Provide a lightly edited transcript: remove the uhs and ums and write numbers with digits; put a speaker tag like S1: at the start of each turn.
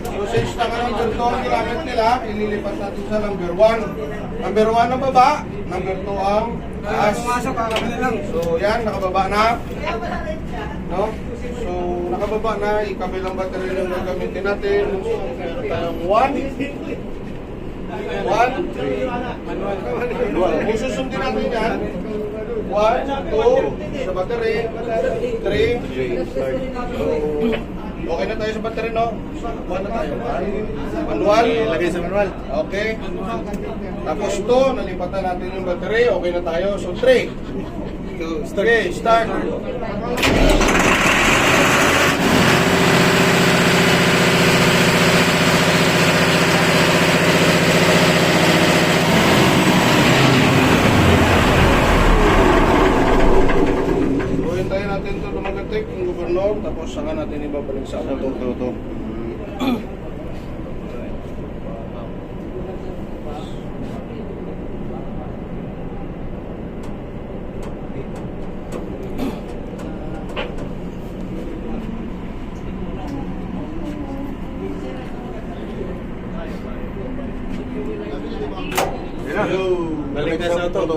S1: So since naka-number 2 ang ginamit nila, ililipat natin sa number 1. Number 1 ang baba, number 2 ang taas. So yan, nakababa na. No? So nakababa na, ikabilang battery yung gagamitin natin. So meron tayong 1. 1, 3, manual. Kung susundin natin yan, 1, 2, sa battery, 3, so, okay na tayo sa battery, no? 1 na tayo. Manual.
S2: Lagay sa manual.
S1: Okay. Tapos 2, nalipatan natin yung battery, okay na tayo. So 3. Okay, start. Hintayin natin ito lumagatik yung gobernador, tapos saka natin ibabalik sa auto.
S2: Balik na sa auto.